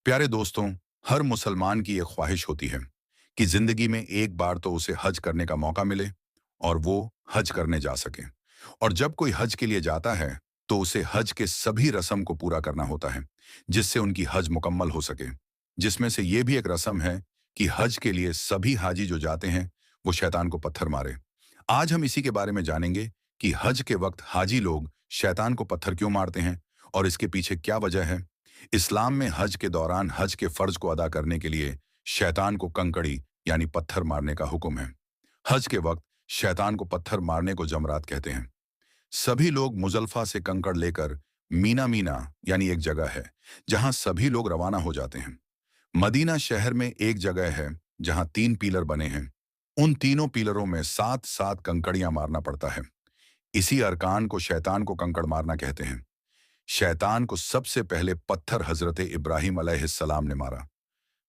प्यारे दोस्तों, हर मुसलमान की ये ख्वाहिश होती है कि जिंदगी में एक बार तो उसे हज करने का मौका मिले और वो हज करने जा सके। और जब कोई हज के लिए जाता है तो उसे हज के सभी रस्म को पूरा करना होता है जिससे उनकी हज मुकम्मल हो सके। जिसमें से ये भी एक रस्म है कि हज के लिए सभी हाजी जो जाते हैं वो शैतान को पत्थर मारे। आज हम इसी के बारे में जानेंगे कि हज के वक्त हाजी लोग शैतान को पत्थर क्यों मारते हैं और इसके पीछे क्या वजह है। इस्लाम में हज के दौरान हज के फर्ज को अदा करने के लिए शैतान को कंकड़ी यानी पत्थर मारने का हुक्म है। हज के वक्त शैतान को पत्थर मारने को जमरात कहते हैं। सभी लोग मुजल्फा से कंकड़ लेकर मीना मीना यानी एक जगह है जहां सभी लोग रवाना हो जाते हैं। मदीना शहर में एक जगह है जहां 3 पिलर बने हैं। उन तीनों पिलरों में 7-7 कंकड़ियां मारना पड़ता है। इसी अरकान को शैतान को कंकड़ मारना कहते हैं। शैतान को सबसे पहले पत्थर हजरत इब्राहिम अलैहिस्सलाम ने मारा।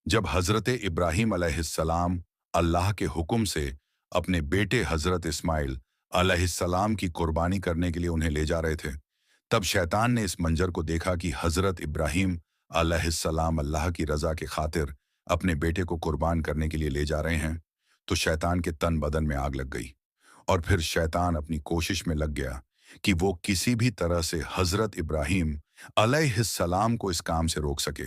जब हजरत इब्राहिम अलैहिस्सलाम अल्लाह के हुक्म से अपने बेटे हजरत इस्माइल अलैहिस्सलाम की कुर्बानी करने के लिए उन्हें ले जा रहे थे, तब शैतान ने इस मंजर को देखा कि हजरत इब्राहिम अलैहिस्सलाम अल्लाह की रजा के खातिर अपने बेटे को कुर्बान करने के लिए ले जा रहे हैं। तो शैतान के तन बदन में आग लग गई और फिर शैतान अपनी कोशिश में लग गया कि वो किसी भी तरह से हजरत इब्राहिम अलैहिस्सलाम को इस काम से रोक सके,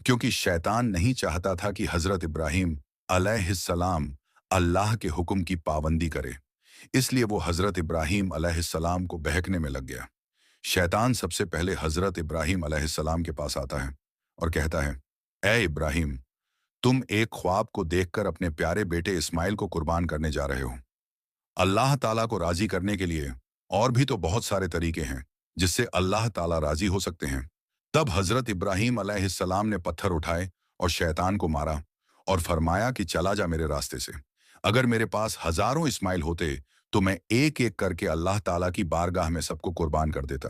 क्योंकि शैतान नहीं चाहता था कि हजरत इब्राहिम अलैहिस्सलाम अल्लाह के हुक्म की पाबंदी करे। इसलिए वो हजरत इब्राहिम अलैहिस्सलाम को बहकने में लग गया। शैतान सबसे पहले हजरत इब्राहिम अलैहिस्सलाम के पास आता है और कहता है, ए इब्राहिम, तुम एक ख्वाब को देखकर अपने प्यारे बेटे इस्माइल को कुर्बान करने जा रहे हो। अल्लाह ताला को राजी करने के लिए और भी तो बहुत सारे तरीके हैं जिससे अल्लाह ताला राजी हो सकते हैं। तब हजरत इब्राहिम अलैहिस्सलाम ने पत्थर उठाए और शैतान को मारा और फरमाया कि चला जा मेरे रास्ते से। अगर मेरे पास हजारों इस्माइल होते तो मैं एक एक करके अल्लाह ताला की बारगाह में सबको कुर्बान कर देता।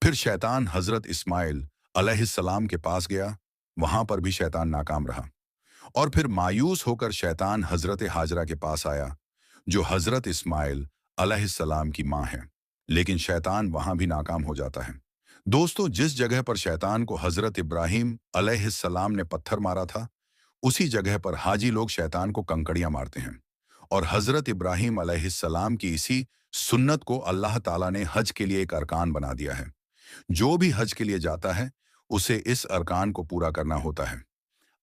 फिर शैतान हजरत इस्माइल अलैहिस्सलाम के पास गया। वहां पर भी शैतान नाकाम रहा और फिर मायूस होकर शैतान हजरत हाजरा के पास आया जो हजरत इस्माइल अलैहिस्सलाम की मां है। लेकिन शैतान वहां भी नाकाम हो जाता है। दोस्तों, जिस जगह पर शैतान को हजरत इब्राहिम अलैहिस्सलाम ने पत्थर मारा था, उसी जगह पर हाजी लोग शैतान को कंकड़ियां मारते हैं। और हजरत इब्राहिम अलैहिस्सलाम की इसी सुन्नत को अल्लाह ताला ने हज के लिए एक अरकान बना दिया है। जो भी हज के लिए जाता है उसे इस अरकान को पूरा करना होता है।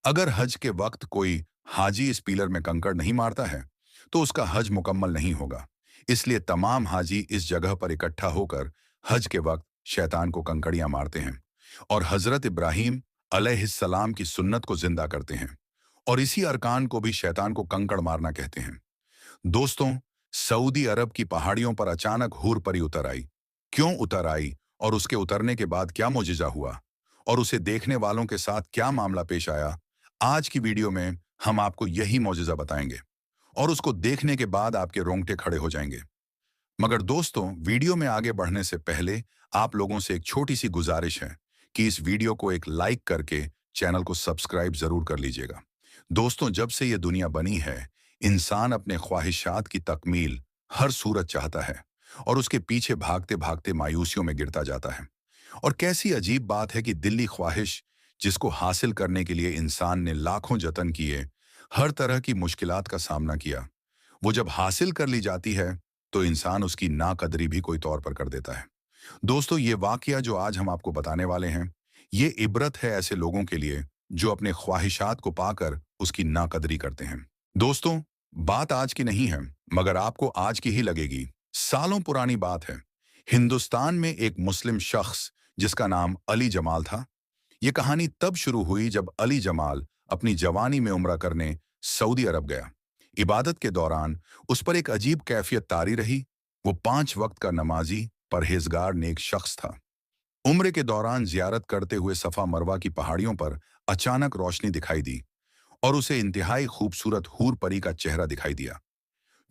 अगर हज के वक्त कोई हाजी इस पिलर में कंकड़ नहीं मारता है तो उसका हज मुकम्मल नहीं होगा। इसलिए तमाम हाजी इस जगह पर इकट्ठा होकर हज के वक्त शैतान को कंकड़ियां मारते हैं और हजरत इब्राहिम अलैहिस्सलाम की सुन्नत को जिंदा करते हैं। और इसी अरकान को भी शैतान को कंकड़ मारना कहते हैं। दोस्तों, सऊदी अरब की पहाड़ियों पर अचानक हूर परी उतर आई। क्यों उतर आई और उसके उतरने के बाद क्या मोजिजा हुआ और उसे देखने वालों के साथ क्या मामला पेश आया, आज की वीडियो में हम आपको यही मोजिजा बताएंगे और उसको देखने के बाद आपके रोंगटे खड़े हो जाएंगे। मगर दोस्तों, वीडियो में आगे बढ़ने से पहले आप लोगों से एक छोटी सी गुजारिश है कि इस वीडियो को एक लाइक करके चैनल को सब्सक्राइब जरूर कर लीजिएगा। दोस्तों, जब से ये दुनिया बनी है, इंसान अपने ख्वाहिशात की तकमील हर सूरत चाहता है और उसके पीछे भागते भागते मायूसियों में गिरता जाता है। और कैसी अजीब बात है कि दिल्ली ख्वाहिश जिसको हासिल करने के लिए इंसान ने लाखों जतन किए, हर तरह की मुश्किलात का सामना किया, वो जब हासिल कर ली जाती है तो इंसान उसकी नाकदरी भी कोई तौर पर कर देता है। दोस्तों, ये वाकया जो आज हम आपको बताने वाले हैं, ये इबरत है ऐसे लोगों के लिए जो अपने ख्वाहिशात को पाकर उसकी नाकदरी करते हैं। दोस्तों, बात आज की नहीं है मगर आपको आज की ही लगेगी। सालों पुरानी बात है। हिंदुस्तान में एक मुस्लिम शख्स जिसका नाम अली जमाल था। ये कहानी तब शुरू हुई जब अली जमाल अपनी जवानी में उम्रा करने सऊदी अरब गया। इबादत के दौरान उस पर एक अजीब कैफियत तारी रही। वो 5 वक्त का नमाजी परहेजगार नेक शख्स था। उम्रे के दौरान जियारत करते हुए सफा मरवा की पहाड़ियों पर अचानक रोशनी दिखाई दी और उसे इंतहाई खूबसूरत हूर परी का चेहरा दिखाई दिया।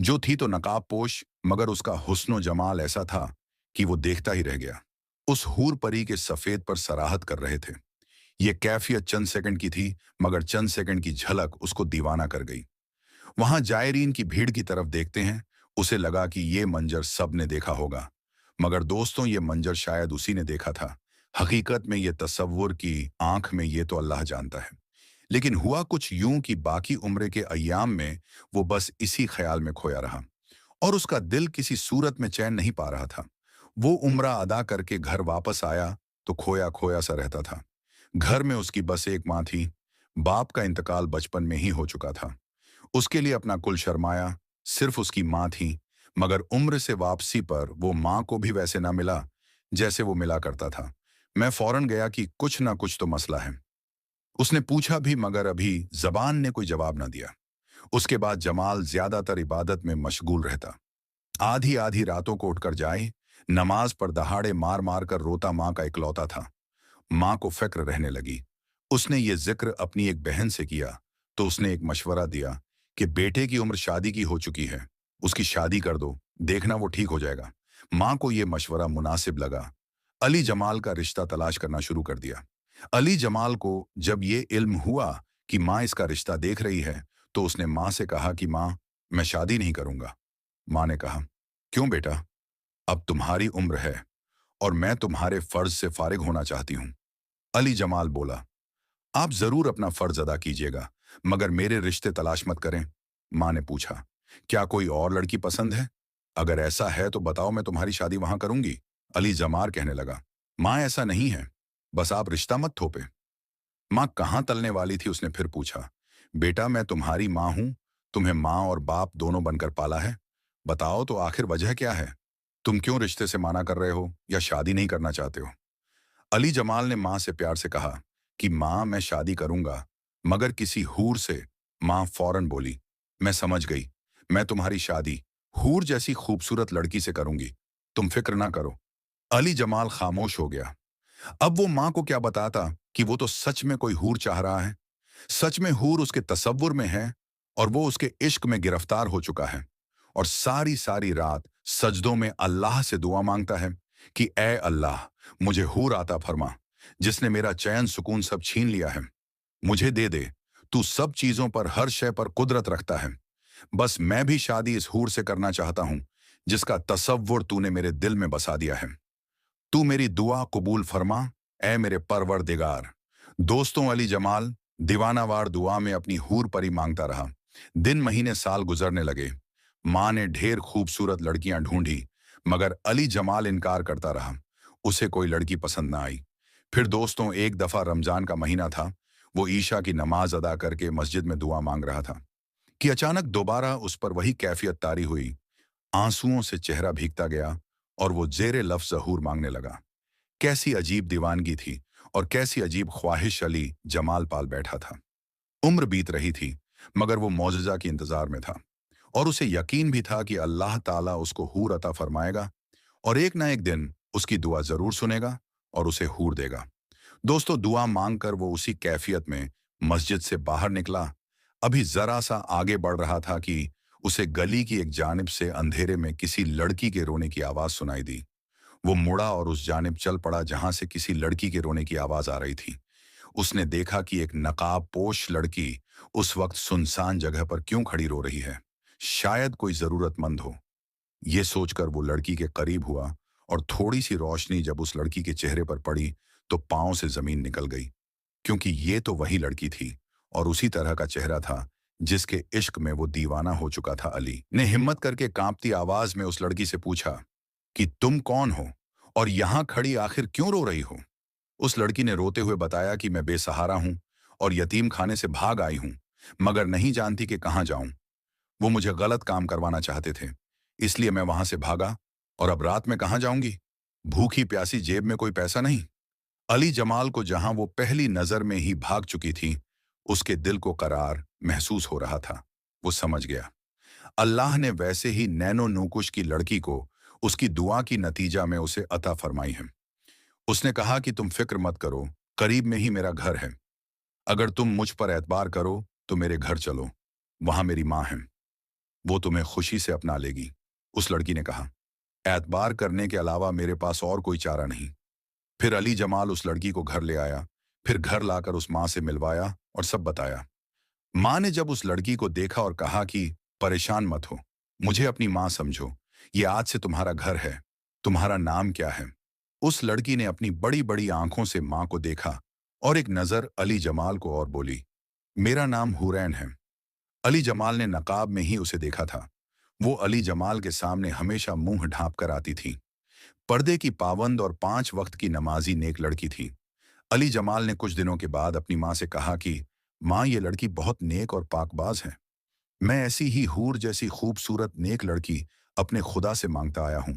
जो थी तो नकाब पोश, मगर उसका हुस्नो जमाल ऐसा था कि वो देखता ही रह गया। उस हूर परी के सफेद पर सराहत कर रहे थे। ये कैफियत चंद सेकंड की थी, मगर चंद सेकंड की झलक उसको दीवाना कर गई। वहां जायरीन की भीड़ की तरफ देखते हैं, उसे लगा कि ये मंजर सब ने देखा होगा। मगर दोस्तों, ये मंजर शायद उसी ने देखा था हकीकत में ये तसव्वुर की आंख में ये तो अल्लाह जानता है। लेकिन हुआ कुछ यूं कि बाकी उम्र के अय्याम में वो बस इसी ख्याल में खोया रहा और उसका दिल किसी सूरत में चैन नहीं पा रहा था। वो उम्रा अदा करके घर वापस आया तो खोया खोया सा रहता था। घर में उसकी बस एक माँ थी। बाप का इंतकाल बचपन में ही हो चुका था। उसके लिए अपना कुल शर्माया सिर्फ उसकी माँ थी, मगर उम्र से वापसी पर वो माँ को भी वैसे ना मिला जैसे वो मिला करता था। मैं फौरन गया कि कुछ ना कुछ तो मसला है। उसने पूछा भी मगर अभी जबान ने कोई जवाब ना दिया। उसके बाद जमाल ज्यादातर इबादत में मशगूल रहता। आधी आधी रातों को उठकर जाए, नमाज पर दहाड़े मार मार कर रोता माँ का इकलौता था। माँ को फिक्र रहने लगी। उसने ये जिक्र अपनी एक बहन से किया तो उसने एक मशवरा दिया कि बेटे की उम्र शादी की हो चुकी है, उसकी शादी कर दो, देखना वो ठीक हो जाएगा। माँ को ये मशवरा मुनासिब लगा। अली जमाल का रिश्ता तलाश करना शुरू कर दिया। अली जमाल को जब ये इल्म हुआ कि माँ इसका रिश्ता देख रही है तो उसने माँ से कहा कि माँ, मैं शादी नहीं करूंगा। माँ ने कहा, क्यों बेटा? अब तुम्हारी उम्र है और मैं तुम्हारे फर्ज से फारिग होना चाहती हूँ। अली जमाल बोला, आप जरूर अपना फर्ज अदा कीजिएगा, मगर मेरे रिश्ते तलाश मत करें। माँ ने पूछा, क्या कोई और लड़की पसंद है? अगर ऐसा है तो बताओ, मैं तुम्हारी शादी वहां करूंगी। अली जमार कहने लगा, माँ ऐसा नहीं है, बस आप रिश्ता मत थोपे। माँ कहाँ तलने वाली थी उसने फिर पूछा, बेटा मैं तुम्हारी माँ हूं, तुम्हें माँ और बाप दोनों बनकर पाला है। बताओ तो आखिर वजह क्या है? तुम क्यों रिश्ते से माना कर रहे हो या शादी नहीं करना चाहते हो? अली जमाल ने माँ से प्यार से कहा कि माँ मैं शादी करूंगा, मगर किसी हूर से। माँ फौरन बोली, मैं समझ गई, मैं तुम्हारी शादी हूर जैसी खूबसूरत लड़की से करूंगी, तुम फिक्र ना करो। अली जमाल खामोश हो गया। अब वो माँ को क्या बताता कि वो तो सच में कोई हूर चाह रहा है। सच में हूर उसके तसव्वुर में है और वो उसके इश्क में गिरफ्तार हो चुका है और सारी सारी रात सजदों में अल्लाह से दुआ मांगता है कि ए अल्लाह, मुझे हूर आता फरमा, जिसने मेरा चैन सुकून सब छीन लिया है। मुझे दे दे, तू सब चीजों पर हर शय पर कुदरत रखता है। बस मैं भी शादी इस हूर से करना चाहता हूं जिसका तसव्वुर तूने मेरे दिल में बसा दिया है। तू मेरी दुआ कबूल फरमा, ए मेरे परवरदिगार। दोस्तों, अली जमाल दीवानावार दुआ में अपनी हूर परी मांगता रहा। दिन महीने साल गुजरने लगे। माँ ने ढेर खूबसूरत लड़कियां ढूंढी, मगर अली जमाल इनकार करता रहा। उसे कोई लड़की पसंद ना आई। फिर दोस्तों, एक दफा रमजान का महीना था। वो ईशा की नमाज अदा करके मस्जिद में दुआ मांग रहा था कि अचानक दोबारा उस पर वही कैफियत तारी हुई। आंसुओं से चेहरा भीगता गया और वो जेरे लफ्ज ज़हूर मांगने लगा। कैसी अजीब दीवानगी थी और कैसी अजीब ख्वाहिश अली जमाल पाल बैठा था। उम्र बीत रही थी, मगर वो मौजज़ा के इंतजार में था और उसे यकीन भी था कि अल्लाह ताला उसको हूर अता फरमाएगा और एक ना एक दिन उसकी दुआ जरूर सुनेगा और उसे हूर देगा। दोस्तों, दुआ मांगकर वो उसी कैफियत में मस्जिद से बाहर निकला। अभी जरा सा आगे बढ़ रहा था कि उसे गली की एक जानिब से अंधेरे में किसी लड़की के रोने की आवाज सुनाई दी। वो मुड़ा और उस जानिब चल पड़ा जहां से किसी लड़की के रोने की आवाज आ रही थी। उसने देखा कि एक नकाब पोश लड़की उस वक्त सुनसान जगह पर क्यों खड़ी रो रही है। शायद कोई जरूरतमंद हो। ये सोचकर वो लड़की के करीब हुआ और थोड़ी सी रोशनी जब उस लड़की के चेहरे पर पड़ी तो पांव से जमीन निकल गई, क्योंकि ये तो वही लड़की थी और उसी तरह का चेहरा था जिसके इश्क में वो दीवाना हो चुका था। अली ने हिम्मत करके कांपती आवाज में उस लड़की से पूछा कि तुम कौन हो और यहां खड़ी आखिर क्यों रो रही हो? उस लड़की ने रोते हुए बताया कि मैं बेसहारा हूं और यतीम खाने से भाग आई हूं, मगर नहीं जानती कि कहां जाऊं। वो मुझे गलत काम करवाना चाहते थे, इसलिए मैं वहां से भागा और अब रात में कहां जाऊंगी? भूखी प्यासी, जेब में कोई पैसा नहीं। अली जमाल को जहां वो पहली नजर में ही भाग चुकी थी, उसके दिल को करार महसूस हो रहा था। वो समझ गया, अल्लाह ने वैसे ही नैनो नूकुश की लड़की को उसकी दुआ की नतीजा में उसे अता फरमाई है। उसने कहा कि तुम फिक्र मत करो, करीब में ही मेरा घर है। अगर तुम मुझ पर एतबार करो तो मेरे घर चलो, वहां मेरी माँ है, वो तुम्हें खुशी से अपना लेगी। उस लड़की ने कहा, एतबार करने के अलावा मेरे पास और कोई चारा नहीं। फिर अली जमाल उस लड़की को घर ले आया, फिर घर लाकर उस माँ से मिलवाया और सब बताया। माँ ने जब उस लड़की को देखा और कहा कि परेशान मत हो, मुझे अपनी माँ समझो, ये आज से तुम्हारा घर है। तुम्हारा नाम क्या है? उस लड़की ने अपनी बड़ी बड़ी आंखों से मां को देखा और एक नजर अली जमाल को और बोली, मेरा नाम हुरैन है। अली जमाल ने नकाब में ही उसे देखा था। वो अली जमाल के सामने हमेशा मुंह ढांप कर आती थी। पर्दे की पाबंद और 5 वक्त की नमाजी नेक लड़की थी। अली जमाल ने कुछ दिनों के बाद अपनी मां से कहा कि मां, ये लड़की बहुत नेक और पाकबाज है। मैं ऐसी ही हूर जैसी खूबसूरत नेक लड़की अपने खुदा से मांगता आया हूं।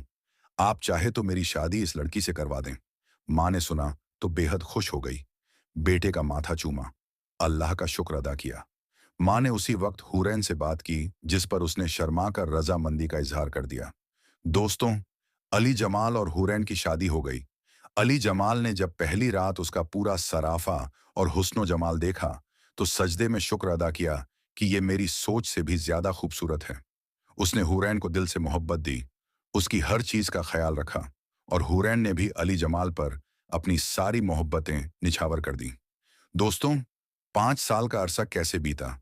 आप चाहे तो मेरी शादी इस लड़की से करवा दें। मां ने सुना तो बेहद खुश हो गई। बेटे का माथा चूमा, अल्लाह का शुक्र अदा किया। मां ने उसी वक्त हुरैन से बात की जिस पर उसने शर्मा कर रजामंदी का इजहार कर दिया। दोस्तों, अली जमाल और हुरैन की शादी हो गई। अली जमाल ने जब पहली रात उसका पूरा सराफा और हुस्नो जमाल देखा तो सजदे में शुक्र अदा किया कि ये मेरी सोच से भी ज्यादा खूबसूरत है। उसने हुरैन को दिल से मोहब्बत दी, उसकी हर चीज का ख्याल रखा और हुरैन ने भी अली जमाल पर अपनी सारी मोहब्बतें निछावर कर दी। दोस्तों, 5 साल का अरसा कैसे बीता।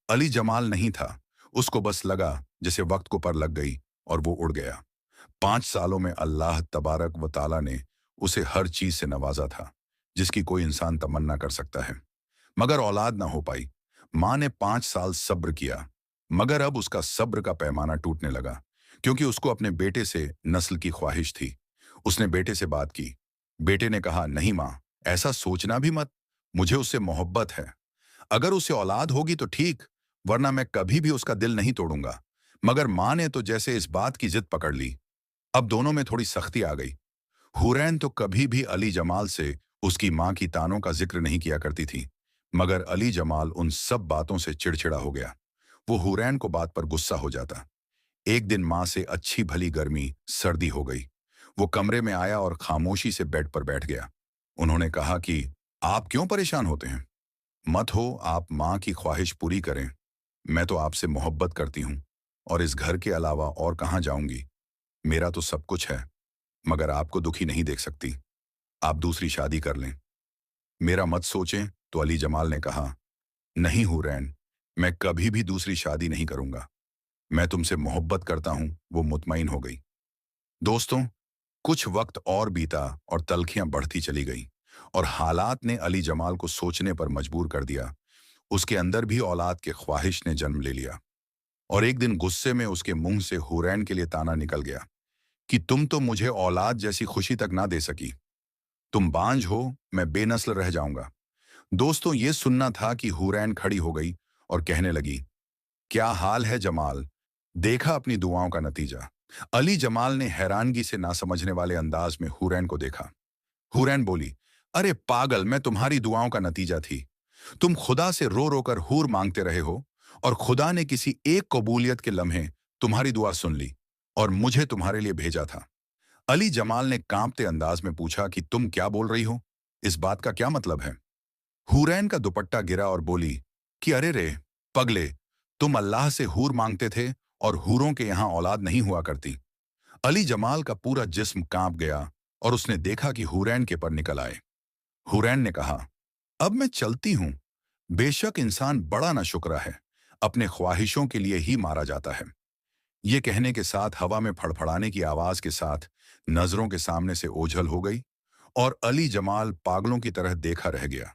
अली जमाल नहीं था। उसको बस लगा जैसे वक्त को पर लग गई और वो उड़ गया। 5 सालों में अल्लाह तबारक व ताला ने उसे हर चीज से नवाजा था जिसकी कोई इंसान तमन्ना कर सकता है, मगर औलाद ना हो पाई। मां ने 5 साल सब्र किया, मगर अब उसका सब्र का पैमाना टूटने लगा क्योंकि उसको अपने बेटे से नस्ल की ख्वाहिश थी। उसने बेटे से बात की। बेटे ने कहा, नहीं मां, ऐसा सोचना भी मत। मुझे उससे मोहब्बत है। अगर उसे औलाद होगी तो ठीक, वरना मैं कभी भी उसका दिल नहीं तोड़ूंगा। मगर मां ने तो जैसे इस बात की जिद पकड़ ली। अब दोनों में थोड़ी सख्ती आ गई। हुरैन तो कभी भी अली जमाल से उसकी मां की तानों का जिक्र नहीं किया करती थी, मगर अली जमाल उन सब बातों से चिड़चिड़ा हो गया। वो हुरैन को बात पर गुस्सा हो जाता। एक दिन मां से अच्छी भली गर्मी सर्दी हो गई। वो कमरे में आया और खामोशी से बेड पर बैठ गया। उन्होंने कहा कि आप क्यों परेशान होते हैं? मत हो, आप मां की ख्वाहिश पूरी करें। मैं तो आपसे मोहब्बत करती हूं और इस घर के अलावा और कहां जाऊंगी। मेरा तो सब कुछ है, मगर आपको दुखी नहीं देख सकती। आप दूसरी शादी कर लें। मेरा मत सोचें। तो अली जमाल ने कहा, नहीं हुरैन, मैं कभी भी दूसरी शादी नहीं करूंगा। मैं तुमसे मोहब्बत करता हूं। वो मुतमईन हो गई। दोस्तों, कुछ वक्त और बीता और तलखियां बढ़ती चली गईं और हालात ने अली जमाल को सोचने पर मजबूर कर दिया। उसके अंदर भी औलाद के ख्वाहिश ने जन्म ले लिया और एक दिन गुस्से में उसके मुंह से हुरैन के लिए ताना निकल गया कि तुम तो मुझे औलाद जैसी खुशी तक ना दे सकी। तुम बांझ हो, मैं बेनस्ल रह जाऊंगा। दोस्तों, ये सुनना था कि हुरैन खड़ी हो गई और कहने लगी, क्या हाल है जमाल? देखा अपनी दुआओं का नतीजा। अली जमाल ने हैरानगी से ना समझने वाले अंदाज में हुरैन को देखा। हुरैन बोली, अरे पागल, मैं तुम्हारी दुआओं का नतीजा थी। तुम खुदा से रो रो कर हूर मांगते रहे हो और खुदा ने किसी एक कबूलियत के लम्हे तुम्हारी दुआ सुन ली और मुझे तुम्हारे लिए भेजा था। अली जमाल ने कांपते अंदाज में पूछा कि तुम क्या बोल रही हो? इस बात का क्या मतलब है? हुरैन का दुपट्टा गिरा और बोली कि अरे रे पगले, तुम अल्लाह से हूर मांगते थे और हूरों के यहां औलाद नहीं हुआ करती। अली जमाल का पूरा जिस्म कांप गया और उसने देखा कि हुरैन के पर निकल आए। हुरैन ने कहा, अब मैं चलती हूं। बेशक इंसान बड़ा नाशुक्रा है, अपने ख्वाहिशों के लिए ही मारा जाता है। ये कहने के साथ हवा में फड़फड़ाने की आवाज के साथ नजरों के सामने से ओझल हो गई और अली जमाल पागलों की तरह देखा रह गया।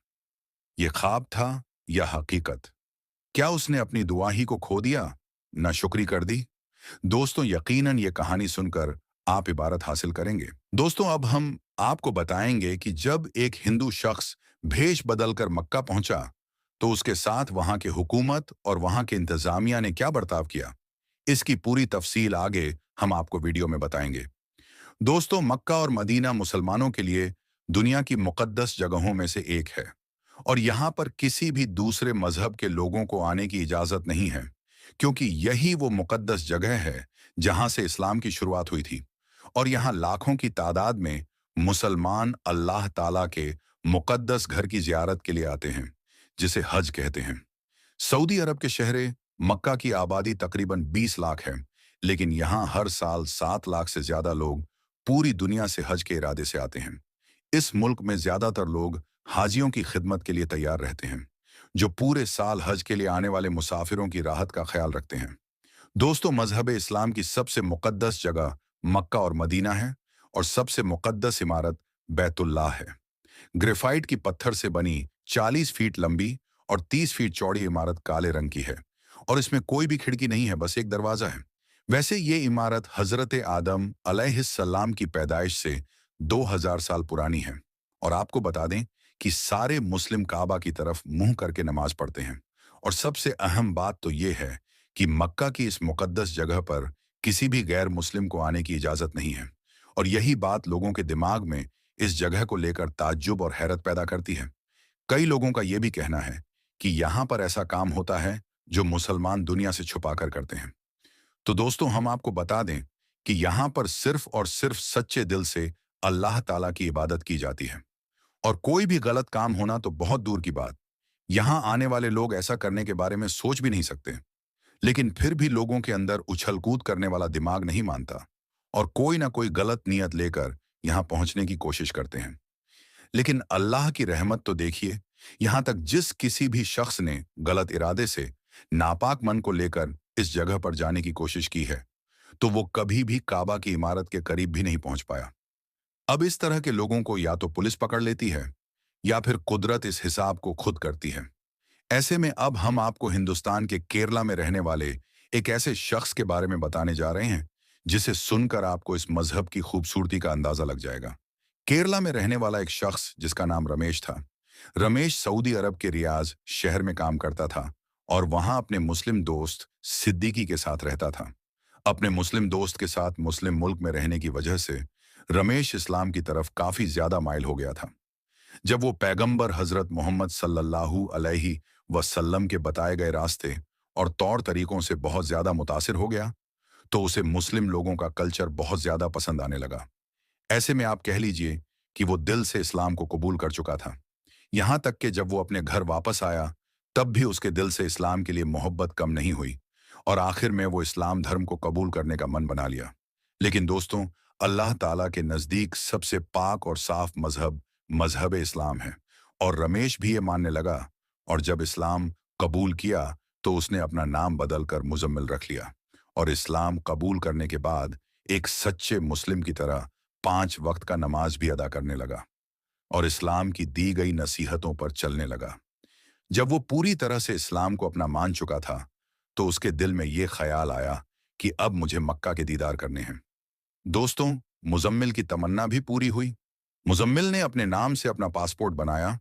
ये ख्वाब था या हकीकत? क्या उसने अपनी दुआ ही को खो दिया, नाशुक्री कर दी? दोस्तों, यकीनन ये कहानी सुनकर आप इबारत हासिल करेंगे। दोस्तों, अब हम आपको बताएंगे कि जब एक हिंदू शख्स भेष बदलकर मक्का पहुंचा तो उसके साथ वहां के हुकूमत और वहां के इंतजामिया ने क्या बर्ताव किया। इसकी पूरी तफसील आगे हम आपको वीडियो में बताएंगे। दोस्तों, मक्का और मदीना मुसलमानों के लिए दुनिया की मुकद्दस जगहों में से एक है और यहाँ पर किसी भी दूसरे मजहब के लोगों को आने की इजाजत नहीं है, क्योंकि यही वो मुकद्दस जगह है जहां से इस्लाम की शुरुआत हुई थी और यहाँ लाखों की तादाद में मुसलमान अल्लाह ताला के मुकद्दस घर की जियारत के लिए आते हैं, जिसे हज कहते हैं। सऊदी अरब के शहर मक्का की आबादी तकरीबन 20 लाख है, लेकिन यहाँ हर साल 7 लाख से ज्यादा लोग पूरी दुनिया से हज के इरादे से आते हैं। इस मुल्क में ज्यादातर लोग हाजियों की खिदमत के लिए तैयार रहते हैं, जो पूरे साल हज के लिए आने वाले मुसाफिरों की राहत का ख्याल रखते हैं। दोस्तों, मजहब इस्लाम की सबसे मुकद्दस जगह मक्का और मदीना है और सबसे मुकद्दस इमारत बैतुल्लाह है। ग्रेफाइट की पत्थर से बनी 40 फीट लंबी और 30 फीट चौड़ी इमारत काले रंग की है और इसमें कोई भी खिड़की नहीं है, बस एक दरवाजा है। वैसे ये इमारत हजरत आदम अलैहिस्सलाम की पैदाइश से 2000 साल पुरानी है। और आपको बता दें कि सारे मुस्लिम काबा की तरफ मुंह करके नमाज पढ़ते हैं। और सबसे अहम बात तो ये है कि मक्का की इस मुकद्दस जगह पर किसी भी गैर मुस्लिम को आने की इजाजत नहीं है। और यही बात लोगों के दिमाग में इस जगह को लेकर ताज्जुब और हैरत पैदा करती है। कई लोगों का यह भी कहना है कि यहाँ पर ऐसा काम होता है जो मुसलमान दुनिया से छुपा कर करते हैं। तो दोस्तों, हम आपको बता दें कि यहाँ पर सिर्फ और सिर्फ सच्चे दिल से अल्लाह ताला की इबादत की जाती है। और कोई भी गलत काम होना तो बहुत दूर की बात, यहाँ आने वाले लोग ऐसा करने के बारे में सोच भी नहीं सकते। लेकिन फिर भी लोगों के अंदर उछल कूद करने वाला दिमाग नहीं मानता और कोई ना कोई गलत नियत लेकर यहाँ पहुंचने की कोशिश करते हैं। लेकिन अल्लाह की रहमत तो देखिए, यहाँ तक जिस किसी भी शख्स ने गलत इरादे से नापाक मन को लेकर इस जगह पर जाने की कोशिश की है, तो वो कभी भी काबा की इमारत के करीब भी नहीं पहुंच पाया। अब इस तरह के लोगों को या तो पुलिस पकड़ लेती है या फिर कुदरत इस हिसाब को खुद करती है। ऐसे में अब हम आपको हिंदुस्तान के केरला में रहने वाले एक ऐसे शख्स के बारे में बताने जा रहे हैं जिसे सुनकर आपको इस मजहब की खूबसूरती का अंदाजा लग जाएगा। केरला में रहने वाला एक शख्स जिसका नाम रमेश था। रमेश सऊदी अरब के रियाज शहर में काम करता था और वहां अपने मुस्लिम दोस्त सिद्दीकी के साथ रहता था। अपने मुस्लिम दोस्त के साथ मुस्लिम मुल्क में रहने की वजह से रमेश इस्लाम की तरफ काफी ज्यादा माइल हो गया था। जब वो पैगंबर हजरत मोहम्मद सल्लल्लाहु अलैहि वसल्लम के बताए गए रास्ते और तौर तरीकों से बहुत ज्यादा मुतासिर हो गया, तो उसे मुस्लिम लोगों का कल्चर बहुत ज्यादा पसंद आने लगा। ऐसे में आप कह लीजिए कि वो दिल से इस्लाम को कबूल कर चुका था। यहां तक कि जब वो अपने घर वापस आया, तब भी उसके दिल से इस्लाम के लिए मोहब्बत कम नहीं हुई और आखिर में वो इस्लाम धर्म को कबूल करने का मन बना लिया। लेकिन दोस्तों, अल्लाह ताला के नजदीक सबसे पाक और साफ मजहब मजहब इस्लाम है और रमेश भी ये मानने लगा। और जब इस्लाम कबूल किया तो उसने अपना नाम बदलकर मुजम्मिल रख लिया और इस्लाम कबूल करने के बाद एक सच्चे मुस्लिम की तरह 5 वक्त का नमाज भी अदा करने लगा और इस्लाम की दी गई नसीहतों पर चलने लगा। जब वो पूरी तरह से इस्लाम को अपना मान चुका था, तो उसके दिल में ये ख्याल आया कि अब मुझे मक्का के दीदार करने हैं। दोस्तों, मुजम्मिल की तमन्ना भी पूरी हुई। मुजम्मिल ने अपने नाम से अपना पासपोर्ट बनाया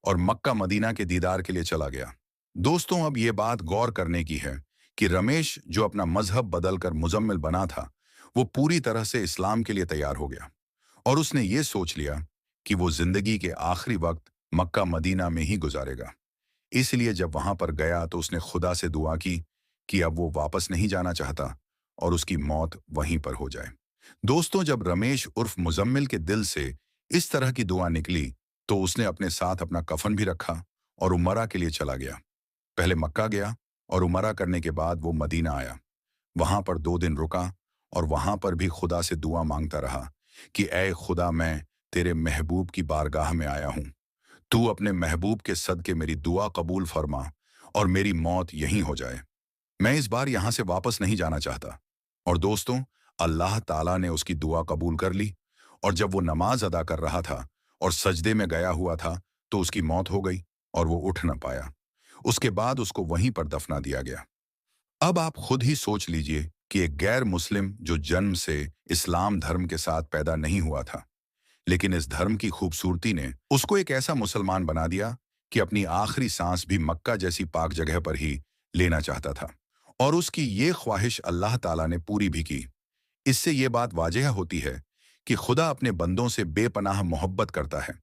और मक्का मदीना के दीदार के लिए चला गया। दोस्तों, अब ये बात गौर करने की है कि रमेश जो अपना मजहब बदलकर मुजम्मिल बना था, वो पूरी तरह से इस्लाम के लिए तैयार हो गया और उसने ये सोच लिया कि वो जिंदगी के आखिरी वक्त मक्का मदीना में ही गुजारेगा। इसलिए जब वहां पर गया तो उसने खुदा से दुआ की कि अब वो वापस नहीं जाना चाहता और उसकी मौत वहीं पर हो जाए। दोस्तों, जब रमेश उर्फ मुजम्मिल के दिल से इस तरह की दुआ निकली, तो उसने अपने साथ अपना कफन भी रखा और उमरा के लिए चला गया। पहले मक्का गया और उमरा करने के बाद वो मदीना आया। वहां पर 2 दिन रुका और वहां पर भी खुदा से दुआ मांगता रहा कि ऐ खुदा, मैं तेरे महबूब की बारगाह में आया हूं। तू अपने महबूब के सदके मेरी दुआ कबूल फरमा और मेरी मौत यहीं हो जाए। मैं इस बार यहां से वापस नहीं जाना चाहता। और दोस्तों, अल्लाह ताला ने उसकी दुआ कबूल कर ली और जब वो नमाज अदा कर रहा था और सजदे में गया हुआ था, तो उसकी मौत हो गई और वो उठ न पाया। उसके बाद उसको वहीं पर दफना दिया गया। अब आप खुद ही सोच लीजिए कि एक गैर मुस्लिम जो जन्म से इस्लाम धर्म के साथ पैदा नहीं हुआ था, लेकिन इस धर्म की खूबसूरती ने उसको एक ऐसा मुसलमान बना दिया कि अपनी आखिरी सांस भी मक्का जैसी पाक जगह पर ही लेना चाहता था। और उसकी ये ख्वाहिश अल्लाह ताला ने पूरी भी की। इससे ये बात वाजह होती है कि खुदा अपने बंदों से बेपनाह मोहब्बत करता है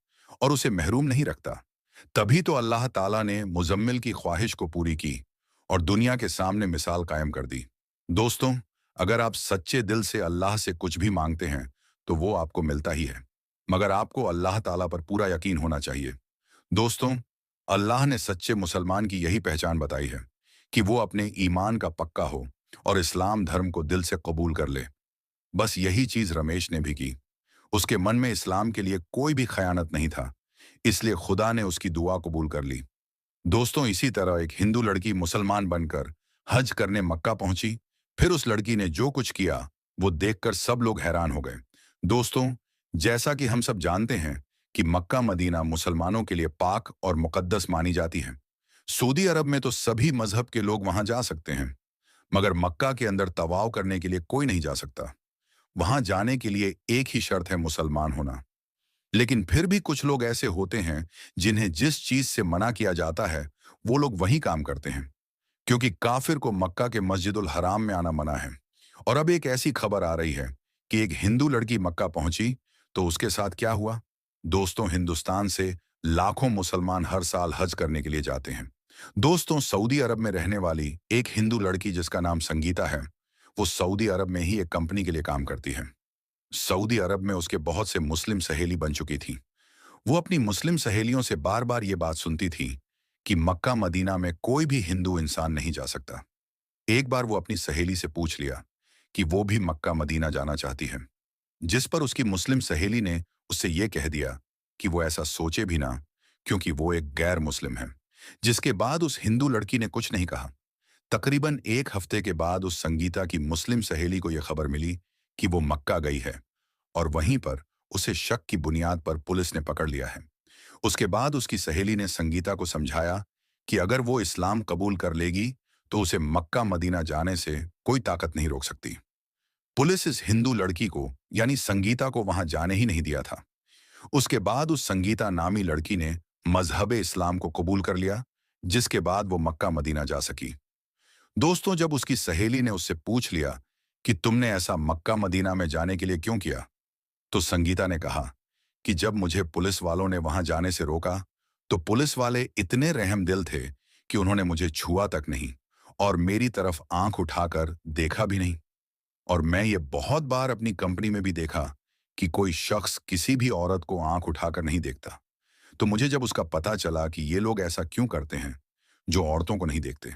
और उसे महरूम नहीं रखता। तभी तो अल्लाह ताला ने मुजम्मिल की ख्वाहिश को पूरी की और दुनिया के सामने मिसाल कायम कर दी। दोस्तों, अगर आप सच्चे दिल से अल्लाह से कुछ भी मांगते हैं तो वो आपको मिलता ही है, मगर आपको अल्लाह ताला पर पूरा यकीन होना चाहिए। दोस्तों, अल्लाह ने सच्चे मुसलमान की यही पहचान बताई है कि वो अपने ईमान का पक्का हो और इस्लाम धर्म को दिल से कबूल कर ले। बस यही चीज रमेश ने भी की। उसके मन में इस्लाम के लिए कोई भी खयानत नहीं था, इसलिए खुदा ने उसकी दुआ कबूल कर ली। दोस्तों, इसी तरह एक हिंदू लड़की मुसलमान बनकर हज करने मक्का पहुंची। फिर उस लड़की ने जो कुछ किया वो देखकर सब लोग हैरान हो गए। दोस्तों, जैसा कि हम सब जानते हैं कि मक्का मदीना मुसलमानों के लिए पाक और मुकद्दस मानी जाती है। सऊदी अरब में तो सभी मजहब के लोग वहां जा सकते हैं, मगर मक्का के अंदर तवाव करने के लिए कोई नहीं जा सकता। वहां जाने के लिए एक ही शर्त है, मुसलमान होना। लेकिन फिर भी कुछ लोग ऐसे होते हैं जिन्हें जिस चीज से मना किया जाता है वो लोग वही काम करते हैं, क्योंकि काफिर को मक्का के मस्जिदुल हराम में आना मना है। और अब एक ऐसी खबर आ रही है कि एक हिंदू लड़की मक्का पहुंची, तो उसके साथ क्या हुआ। दोस्तों, हिंदुस्तान से लाखों मुसलमान हर साल हज करने के लिए जाते हैं। दोस्तों, सऊदी अरब में रहने वाली एक हिंदू लड़की जिसका नाम संगीता है, वो सऊदी अरब में ही एक कंपनी के लिए काम करती है। सऊदी अरब में उसके बहुत से मुस्लिम सहेली बन चुकी थी। वो अपनी मुस्लिम सहेलियों से बार बार ये बात सुनती थी कि मक्का मदीना में कोई भी हिंदू इंसान नहीं जा सकता। एक बार वो अपनी सहेली से पूछ लिया कि वो भी मक्का मदीना जाना चाहती है, जिस पर उसकी मुस्लिम सहेली ने उससे ये कह दिया कि वो ऐसा सोचे भी ना, क्योंकि वो एक गैर मुस्लिम है। जिसके बाद उस हिंदू लड़की ने कुछ नहीं कहा। तकरीबन एक हफ्ते के बाद उस संगीता की मुस्लिम सहेली को यह खबर मिली कि वो मक्का गई है, और वहीं पर उसे शक की बुनियाद पर पुलिस ने पकड़ लिया है। उसके बाद उसकी सहेली ने संगीता को समझाया कि अगर वो इस्लाम कबूल कर लेगी तो उसे मक्का मदीना जाने से कोई ताकत नहीं रोक सकती। पुलिस इस हिंदू लड़की को यानी संगीता को वहां जाने ही नहीं दिया था। उसके बाद उस संगीता नामी लड़की ने मजहब इस्लाम को कबूल कर लिया, जिसके बाद वो मक्का मदीना जा सकी। दोस्तों, जब उसकी सहेली ने उससे पूछ लिया कि तुमने ऐसा मक्का मदीना में जाने के लिए क्यों किया, तो संगीता ने कहा कि जब मुझे पुलिस वालों ने वहां जाने से रोका, तो पुलिस वाले इतने रहम दिल थे कि उन्होंने मुझे छुआ तक नहीं और मेरी तरफ आंख उठाकर देखा भी नहीं। और मैं ये बहुत बार अपनी कंपनी में भी देखा कि कोई शख्स किसी भी औरत को आंख उठाकर नहीं देखता। तो मुझे जब उसका पता चला कि ये लोग ऐसा क्यों करते हैं, जो औरतों को नहीं देखते,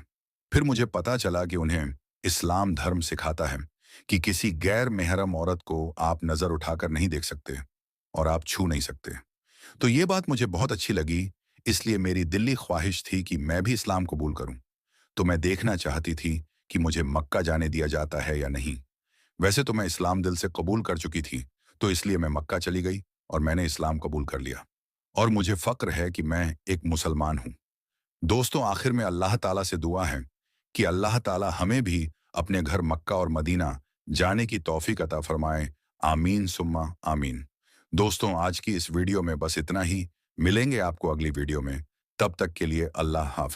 फिर मुझे पता चला कि उन्हें इस्लाम धर्म सिखाता है कि किसी गैर महरम औरत को आप नजर उठाकर नहीं देख सकते और आप छू नहीं सकते। तो ये बात मुझे बहुत अच्छी लगी, इसलिए मेरी दिली ख्वाहिश थी कि मैं भी इस्लाम कबूल करूं। तो मैं देखना चाहती थी कि मुझे मक्का जाने दिया जाता है या नहीं। वैसे तो मैं इस्लाम दिल से कबूल कर चुकी थी, तो इसलिए मैं मक्का चली गई और मैंने इस्लाम कबूल कर लिया। और मुझे फक्र है कि मैं एक मुसलमान हूं। दोस्तों, आखिर में अल्लाह ताला से दुआ है कि अल्लाह ताला हमें भी अपने घर मक्का और मदीना जाने की तौफीक अता फरमाए। आमीन सुम्मा आमीन। दोस्तों, आज की इस वीडियो में बस इतना ही। मिलेंगे आपको अगली वीडियो में। तब तक के लिए अल्लाह हाफिज।